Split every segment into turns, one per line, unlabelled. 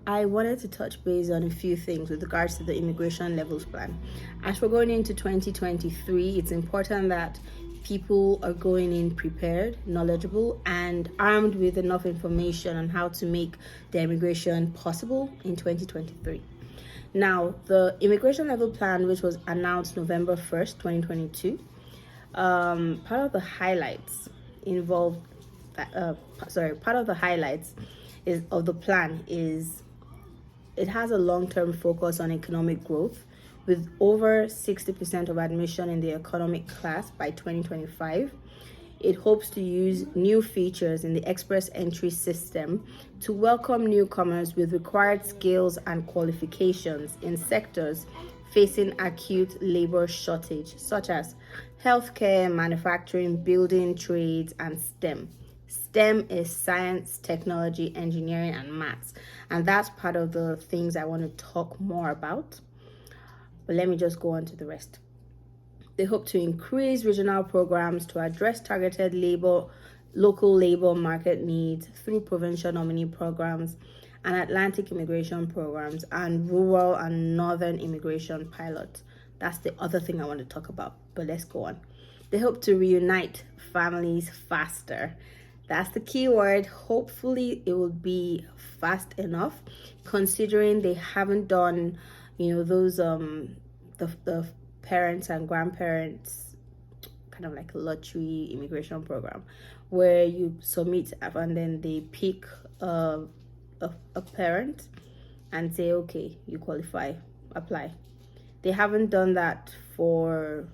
I wanted to touch base on a few things with regards to the immigration levels plan. As we're going into 2023, it's important that people are going in prepared, knowledgeable, and armed with enough information on how to make the immigration possible in 2023. Now, the immigration level plan, which was announced November 1st, 2022, part of the highlights involved, part of the highlights is of the plan is it has a long-term focus on economic growth with over 60% of admission in the economic class by 2025. It hopes to use new features in the express entry system to welcome newcomers with required skills and qualifications in sectors facing acute labor shortage, such as healthcare, manufacturing, building, trades, and STEM. STEM is science, technology, engineering, and maths. And that's part of the things I want to talk more about. But let me just go on to the rest. They hope to increase regional programs to address targeted local labor market needs through provincial nominee programs and Atlantic immigration programs and rural and northern immigration pilots. That's the other thing I want to talk about, but let's go on. They hope to reunite families faster. That's the key word. Hopefully it will be fast enough, considering they haven't done, those the parents and grandparents kind of like a lottery immigration program where you submit and then they pick a parent and say, okay, you qualify, apply. They haven't done that for,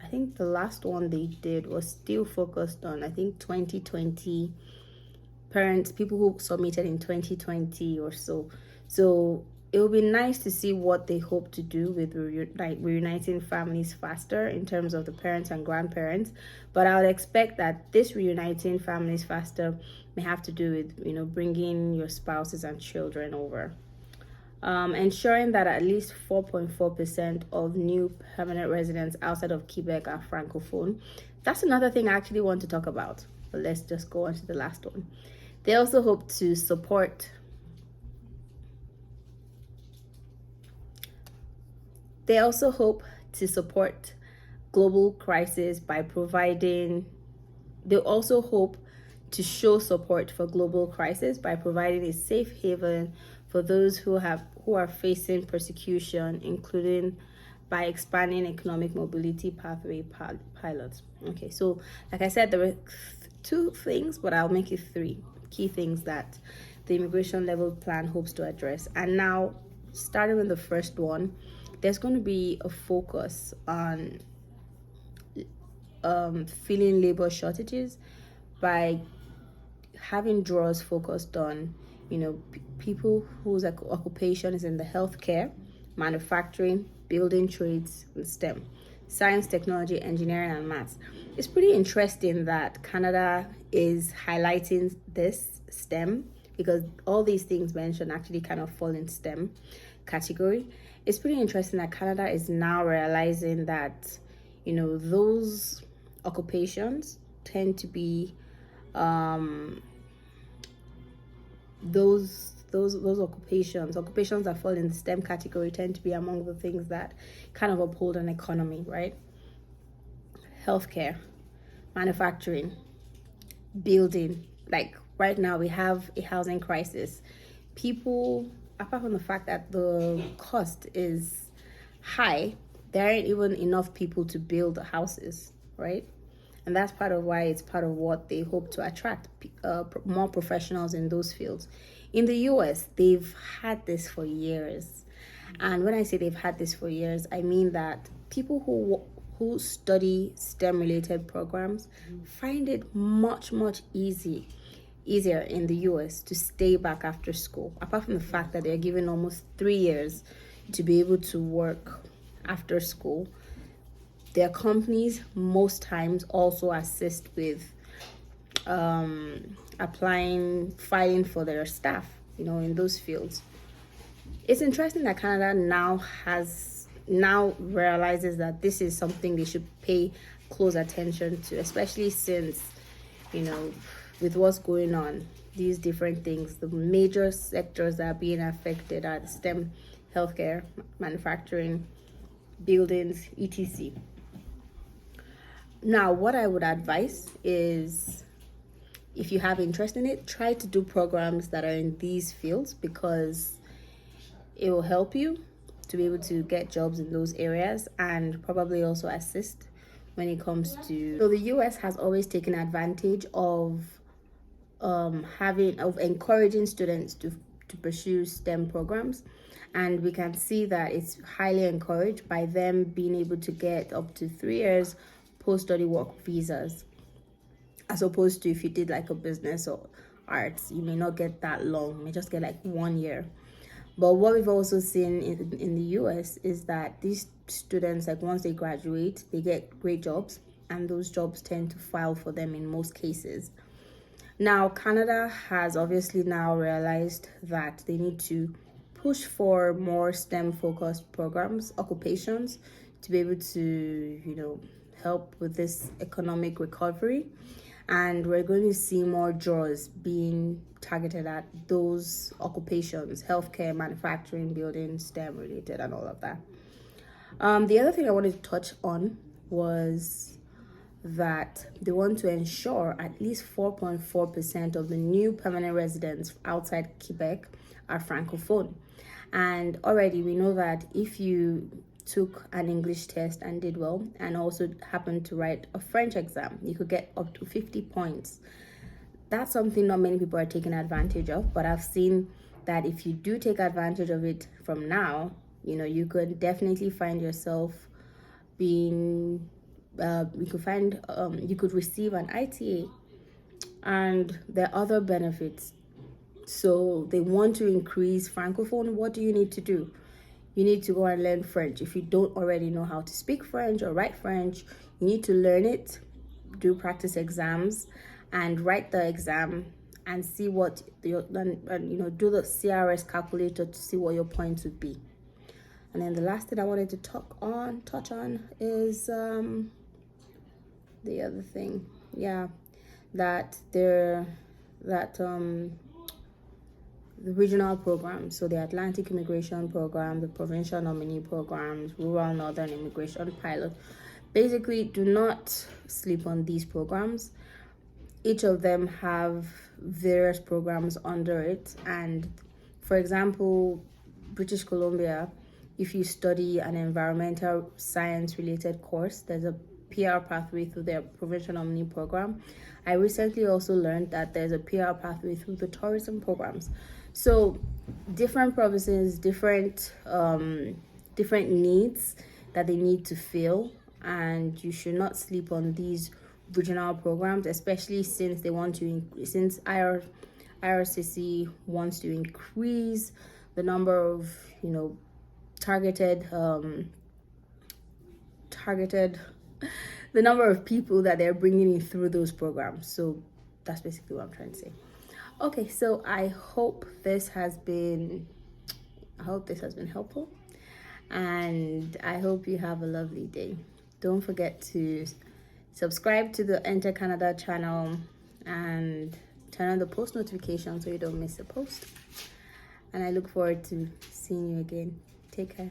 I think the last one they did was still focused on, I think 2020 parents, people who submitted in 2020 or so. So it would be nice to see what they hope to do with reuniting families faster in terms of the parents and grandparents. But I would expect that this reuniting families faster may have to do with, bringing your spouses and children over. Ensuring that at least 4.4% of new permanent residents outside of Quebec are Francophone. That's another thing I actually want to talk about. But let's just go on to the last one. They also hope to support global crisis by providing. They also hope to show support for global crisis by providing a safe haven for those who are facing persecution, including by expanding economic mobility pathway pilots. Okay, so like I said, there were two things, but I'll make it three key things that the immigration level plan hopes to address. And now, starting with the first one, there's going to be a focus on filling labor shortages by having draws focused on, people whose occupation is in the healthcare, manufacturing, building trades, and STEM, science, technology, engineering, and maths. It's pretty interesting that Canada is highlighting this STEM because all these things mentioned actually kind of fall in STEM category. It's pretty interesting that Canada is now realizing that, those occupations tend to be those occupations that fall in the STEM category tend to be among the things that kind of uphold an economy, right? Healthcare, manufacturing, building. Like right now we have a housing crisis. People, apart from the fact that the cost is high, there aren't even enough people to build houses, right? And that's part of why it's part of what they hope to attract more professionals in those fields. In the US, they've had this for years. And when I say they've had this for years, I mean that people who study STEM-related programs find it much, much easier in the US to stay back after school, apart from the fact that they're given almost 3 years to be able to work after school. Their companies most times also assist with filing for their staff, in those fields. It's interesting that Canada now realizes that this is something they should pay close attention to, especially since, with what's going on these different things. The major sectors that are being affected are the STEM, healthcare, manufacturing, buildings, etc. Now, what I would advise is, if you have interest in it, try to do programs that are in these fields, because it will help you to be able to get jobs in those areas, and probably also assist when it comes to. So the US has always taken advantage of encouraging students to pursue STEM programs, and we can see that it's highly encouraged by them being able to get up to 3 years post-study work visas, as opposed to if you did like a business or arts, you may not get that long, you may just get like 1 year. But what we've also seen in the US is that these students, like once they graduate, they get great jobs, and those jobs tend to file for them in most cases. Now, Canada has obviously now realized that they need to push for more STEM focused programs, occupations, to be able to, help with this economic recovery. And we're going to see more draws being targeted at those occupations: healthcare, manufacturing, building, STEM related, and all of that. The other thing I wanted to touch on was that they want to ensure at least 4.4% of the new permanent residents outside Quebec are francophone. And already we know that if you took an English test and did well, and also happened to write a French exam, you could get up to 50 points. That's something not many people are taking advantage of, but I've seen that if you do take advantage of it from now, you could definitely find yourself being you could receive an ITA, and there are other benefits. So they want to increase francophone. What do you need to do? You need to go and learn French. If you don't already know how to speak French or write French, you need to learn it, do practice exams, and write the exam, and see what do the CRS calculator to see what your points would be. And then the last thing I wanted to touch on is the other thing, that the regional programs, so the Atlantic Immigration Program, the Provincial Nominee Programs, Rural Northern Immigration Pilot. Basically, do not sleep on these programs. Each of them have various programs under it, and for example, British Columbia, if you study an environmental science related course, there's a PR pathway through their provincial nominee program. I recently also learned that there's a PR pathway through the tourism programs. So different provinces, different needs that they need to fill, and you should not sleep on these regional programs, especially since IRCC wants to increase the number of targeted the number of people that they're bringing in through those programs. So that's basically what I'm trying to say. Okay, so I hope this has been helpful, and I hope you have a lovely day. Don't forget to subscribe to the Enter Canada channel and turn on the post notification so you don't miss a post. And I look forward to seeing you again. Take care.